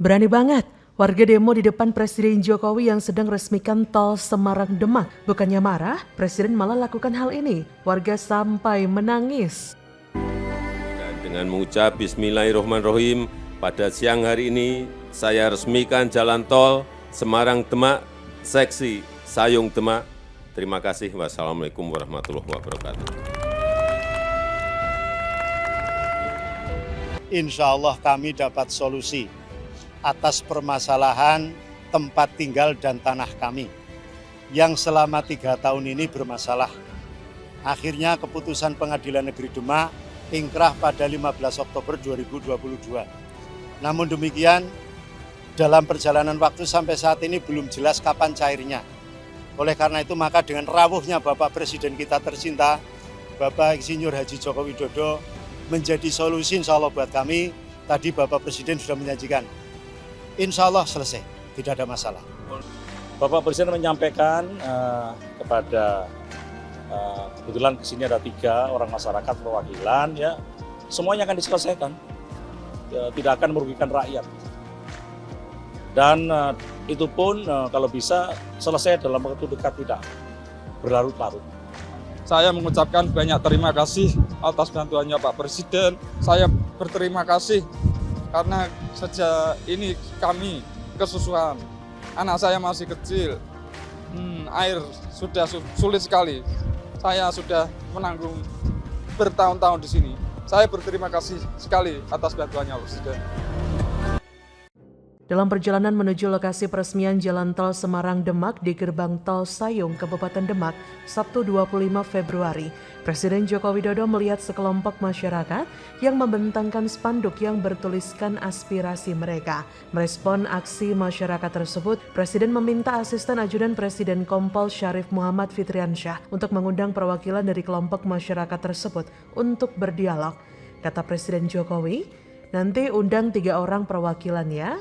Berani banget, warga demo di depan Presiden Jokowi yang sedang resmikan tol Semarang-Demak. Bukannya marah, Presiden malah lakukan hal ini. Warga sampai menangis. Dan dengan mengucap Bismillahirrahmanirrahim, pada siang hari ini saya resmikan jalan tol Semarang-Demak, seksi Sayung-Demak. Terima kasih. Wassalamualaikum warahmatullahi wabarakatuh. Insya Allah kami dapat solusi atas permasalahan tempat tinggal dan tanah kami yang selama 3 tahun ini bermasalah. Akhirnya keputusan Pengadilan Negeri Demak ingkrah pada 15 Oktober 2022. Namun demikian, dalam perjalanan waktu sampai saat ini belum jelas kapan cairnya. Oleh karena itu maka dengan rawuhnya Bapak Presiden kita tercinta, Bapak Insinyur Haji Joko Widodo, menjadi solusi insya Allah buat kami. Tadi Bapak Presiden sudah menjanjikan, insya Allah selesai, tidak ada masalah. Bapak Presiden menyampaikan kepada kebetulan di sini ada 3 orang masyarakat perwakilan, ya semuanya akan diselesaikan, ya, tidak akan merugikan rakyat. Dan itu pun kalau bisa selesai dalam waktu dekat, tidak berlarut-larut. Saya mengucapkan banyak terima kasih atas bantuannya Pak Presiden. Saya berterima kasih karena sejak ini kami kesusahan. Anak saya masih kecil, air sudah sulit sekali. Saya sudah menanggung bertahun-tahun di sini. Saya berterima kasih sekali atas bantuannya Presiden. Dalam perjalanan menuju lokasi peresmian Jalan Tol Semarang-Demak di Gerbang Tol Sayung, Kabupaten Demak, Sabtu 25 Februari, Presiden Joko Widodo melihat sekelompok masyarakat yang membentangkan spanduk yang bertuliskan aspirasi mereka. Merespon aksi masyarakat tersebut, Presiden meminta Asisten Ajudan Presiden Kompol Syarif Muhammad Fitriansyah untuk mengundang perwakilan dari kelompok masyarakat tersebut untuk berdialog. Kata Presiden Jokowi, nanti undang 3 orang perwakilan ya.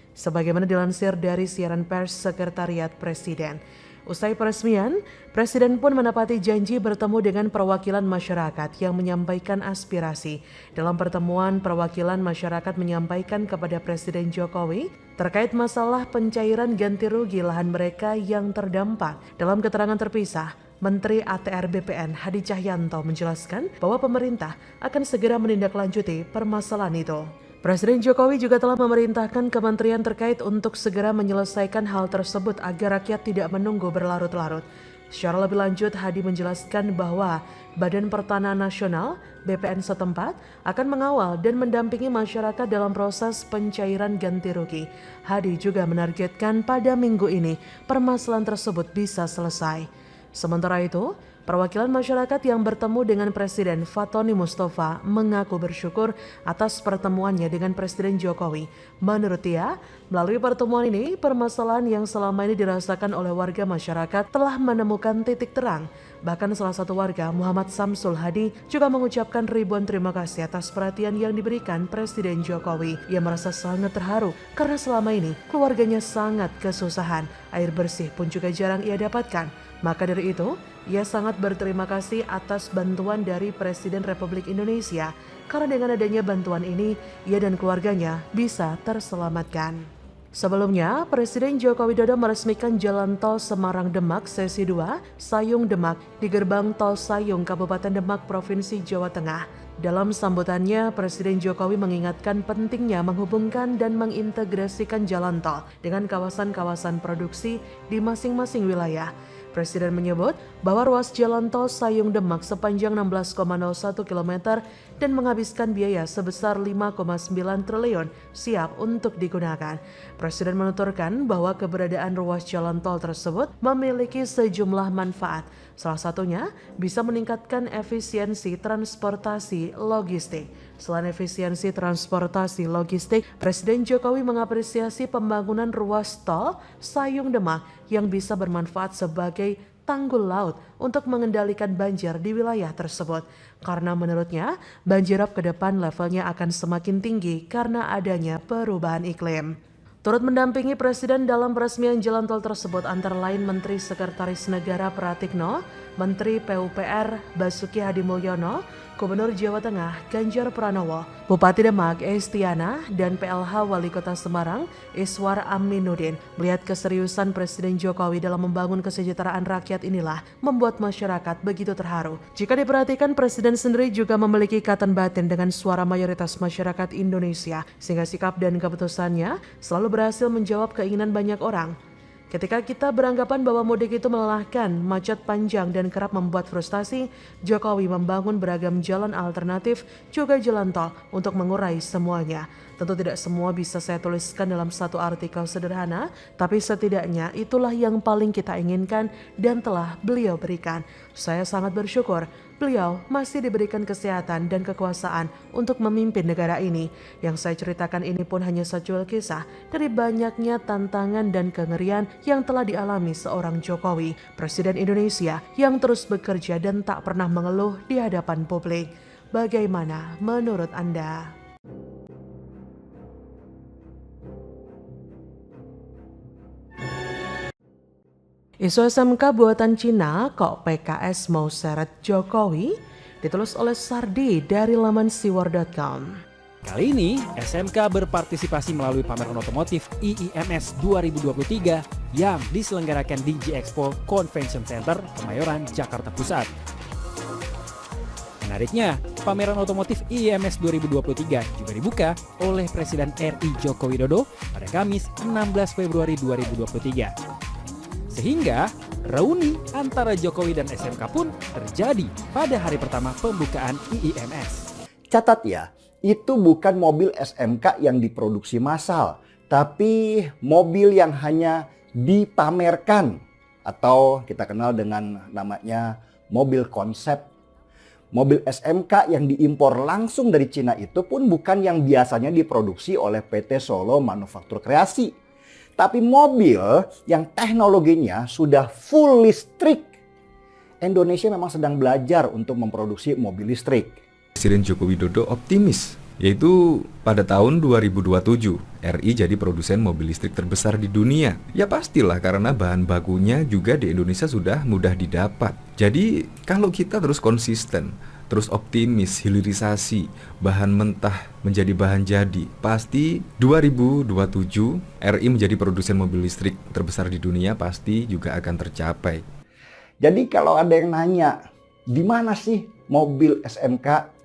Sebagaimana dilansir dari siaran pers Sekretariat Presiden. Usai peresmian, Presiden pun menepati janji bertemu dengan perwakilan masyarakat yang menyampaikan aspirasi. Dalam pertemuan, perwakilan masyarakat menyampaikan kepada Presiden Jokowi terkait masalah pencairan ganti rugi lahan mereka yang terdampak. Dalam keterangan terpisah, Menteri ATR BPN Hadi Cahyanto menjelaskan bahwa pemerintah akan segera menindaklanjuti permasalahan itu. Presiden Jokowi juga telah memerintahkan kementerian terkait untuk segera menyelesaikan hal tersebut agar rakyat tidak menunggu berlarut-larut. Secara lebih lanjut, Hadi menjelaskan bahwa Badan Pertanahan Nasional (BPN) setempat akan mengawal dan mendampingi masyarakat dalam proses pencairan ganti rugi. Hadi juga menargetkan pada minggu ini permasalahan tersebut bisa selesai. Sementara itu, perwakilan masyarakat yang bertemu dengan Presiden Fatoni Mustafa mengaku bersyukur atas pertemuannya dengan Presiden Jokowi. Menurut dia, melalui pertemuan ini, permasalahan yang selama ini dirasakan oleh warga masyarakat telah menemukan titik terang. Bahkan salah satu warga, Muhammad Samsul Hadi, juga mengucapkan ribuan terima kasih atas perhatian yang diberikan Presiden Jokowi. Ia merasa sangat terharu karena selama ini keluarganya sangat kesusahan. Air bersih pun juga jarang ia dapatkan. Maka dari itu, ia sangat berterima kasih atas bantuan dari Presiden Republik Indonesia karena dengan adanya bantuan ini, ia dan keluarganya bisa terselamatkan. Sebelumnya, Presiden Joko Widodo meresmikan Jalan Tol Semarang-Demak Sesi 2, Sayung-Demak di Gerbang Tol Sayung, Kabupaten Demak, Provinsi Jawa Tengah. Dalam sambutannya, Presiden Jokowi mengingatkan pentingnya menghubungkan dan mengintegrasikan jalan tol dengan kawasan-kawasan produksi di masing-masing wilayah. Presiden menyebut bahwa ruas jalan tol Sayung-Demak sepanjang 16,01 km dan menghabiskan biaya sebesar 5,9 triliun siap untuk digunakan. Presiden menuturkan bahwa keberadaan ruas jalan tol tersebut memiliki sejumlah manfaat. Salah satunya bisa meningkatkan efisiensi transportasi logistik. Selain efisiensi transportasi logistik, Presiden Jokowi mengapresiasi pembangunan ruas tol Sayung-Demak yang bisa bermanfaat sebagai tanggul laut untuk mengendalikan banjir di wilayah tersebut. Karena menurutnya, banjirop ke depan levelnya akan semakin tinggi karena adanya perubahan iklim. Turut mendampingi Presiden dalam peresmian jalan tol tersebut antara lain Menteri Sekretaris Negara Pratikno, Menteri PUPR Basuki Hadimulyono, Gubernur Jawa Tengah Ganjar Pranowo, Bupati Demak Estiana, dan PLH Wali Kota Semarang Iswar Aminuddin. Melihat keseriusan Presiden Jokowi dalam membangun kesejahteraan rakyat inilah membuat masyarakat begitu terharu. Jika diperhatikan, Presiden sendiri juga memiliki ikatan batin dengan suara mayoritas masyarakat Indonesia, sehingga sikap dan keputusannya selalu berhasil menjawab keinginan banyak orang. Ketika kita beranggapan bahwa mudik itu melelahkan, macet panjang dan kerap membuat frustasi, Jokowi membangun beragam jalan alternatif juga jalan tol untuk mengurai semuanya. Tentu tidak semua bisa saya tuliskan dalam satu artikel sederhana, tapi setidaknya itulah yang paling kita inginkan dan telah beliau berikan. Saya sangat bersyukur beliau masih diberikan kesehatan dan kekuasaan untuk memimpin negara ini. Yang saya ceritakan ini pun hanya secuil kisah dari banyaknya tantangan dan kengerian yang telah dialami seorang Jokowi, Presiden Indonesia yang terus bekerja dan tak pernah mengeluh di hadapan publik. Bagaimana menurut Anda? Isu SMK buatan Cina, kok PKS mau seret Jokowi? Ditulis oleh Sardi dari laman siwar.com. Kali ini, SMK berpartisipasi melalui pameran otomotif IIMS 2023 yang diselenggarakan di G-Expo Convention Center, Kemayoran, Jakarta Pusat. Menariknya, pameran otomotif IIMS 2023 juga dibuka oleh Presiden RI Joko Widodo pada Kamis 16 Februari 2023. Sehingga reuni antara Jokowi dan SMK pun terjadi pada hari pertama pembukaan IIMS. Catat ya, itu bukan mobil SMK yang diproduksi massal, tapi mobil yang hanya dipamerkan atau kita kenal dengan namanya mobil konsep. Mobil SMK yang diimpor langsung dari Cina itu pun bukan yang biasanya diproduksi oleh PT Solo Manufaktur Kreasi. Tapi mobil yang teknologinya sudah full listrik. Indonesia memang sedang belajar untuk memproduksi mobil listrik. Presiden Joko Widodo optimis, yaitu pada tahun 2027 RI jadi produsen mobil listrik terbesar di dunia. Ya pastilah karena bahan bakunya juga di Indonesia sudah mudah didapat. Jadi kalau kita terus konsisten, terus optimis, hilirisasi, bahan mentah menjadi bahan jadi, pasti 2027 RI menjadi produsen mobil listrik terbesar di dunia pasti juga akan tercapai. Jadi kalau ada yang nanya, di mana sih mobil SMK?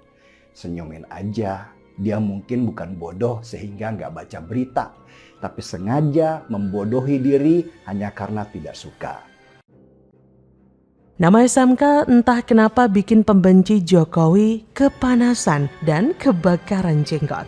Senyumin aja, dia mungkin bukan bodoh sehingga nggak baca berita, tapi sengaja membodohi diri hanya karena tidak suka. Nama SMK entah kenapa bikin pembenci Jokowi kepanasan dan kebakaran jenggot.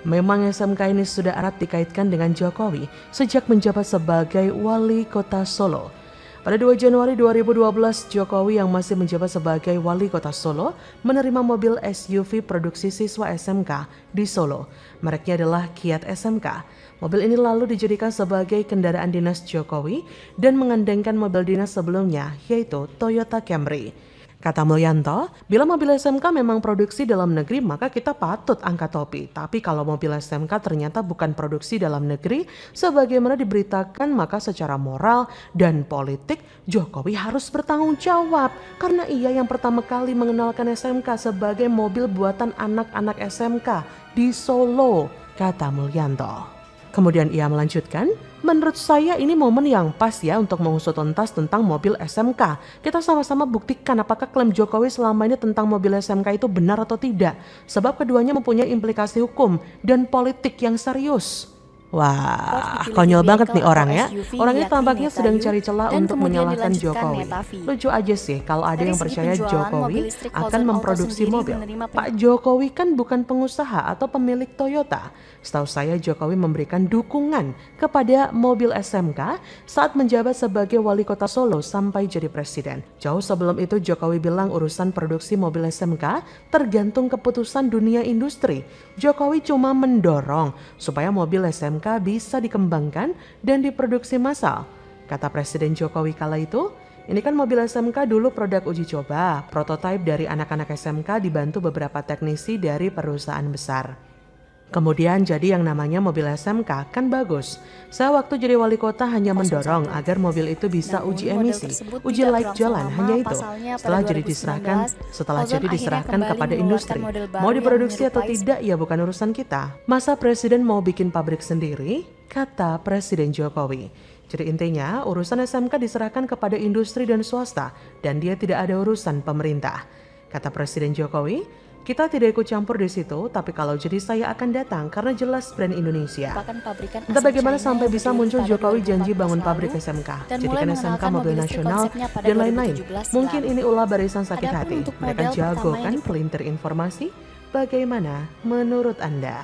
Memang SMK ini sudah erat dikaitkan dengan Jokowi sejak menjabat sebagai wali kota Solo. Pada 2 Januari 2012, Jokowi yang masih menjabat sebagai wali kota Solo menerima mobil SUV produksi siswa SMK di Solo. Mereknya adalah Kiat SMK. Mobil ini lalu dijadikan sebagai kendaraan dinas Jokowi dan mengandengkan mobil dinas sebelumnya, yaitu Toyota Camry. Kata Mulyanto, bila mobil SMK memang produksi dalam negeri maka kita patut angkat topi. Tapi kalau mobil SMK ternyata bukan produksi dalam negeri, sebagaimana diberitakan, maka secara moral dan politik Jokowi harus bertanggung jawab. Karena ia yang pertama kali mengenalkan SMK sebagai mobil buatan anak-anak SMK di Solo, kata Mulyanto. Kemudian ia melanjutkan, menurut saya ini momen yang pas ya untuk mengusut tuntas tentang mobil SMK. Kita sama-sama buktikan apakah klaim Jokowi selama ini tentang mobil SMK itu benar atau tidak. Sebab keduanya mempunyai implikasi hukum dan politik yang serius. Wah, konyol banget nih orang ya. Orang ini tampaknya sedang cari celah untuk menyalahkan Jokowi. Lucu aja sih kalau ada yang percaya Jokowi akan memproduksi mobil. Pak Jokowi kan bukan pengusaha atau pemilik Toyota. Setahu saya Jokowi memberikan dukungan kepada mobil SMK saat menjabat sebagai wali kota Solo sampai jadi presiden. Jauh sebelum itu Jokowi bilang urusan produksi mobil SMK tergantung keputusan dunia industri. Jokowi cuma mendorong supaya mobil SMK bisa dikembangkan dan diproduksi massal. Kata Presiden Jokowi kala itu, ini kan mobil SMK dulu produk uji coba, prototipe dari anak-anak SMK dibantu beberapa teknisi dari perusahaan besar. Kemudian jadi yang namanya mobil SMK kan bagus. Saya waktu jadi wali kota hanya mendorong agar mobil itu bisa uji emisi, uji laik jalan, hanya itu. Setelah jadi diserahkan kepada industri. Mau diproduksi atau tidak ya bukan urusan kita. Masa presiden mau bikin pabrik sendiri? Kata Presiden Jokowi. Jadi intinya urusan SMK diserahkan kepada industri dan swasta dan dia tidak ada urusan pemerintah. Kata Presiden Jokowi, kita tidak ikut campur di situ, tapi kalau jadi saya akan datang karena jelas brand Indonesia. Entah bagaimana sampai bisa muncul Jokowi janji bangun pabrik SMK, jadikan SMK mobil nasional dan lain-lain. Mungkin ini ulah barisan sakit hati. Mereka jago kan pelintir informasi? Bagaimana menurut Anda?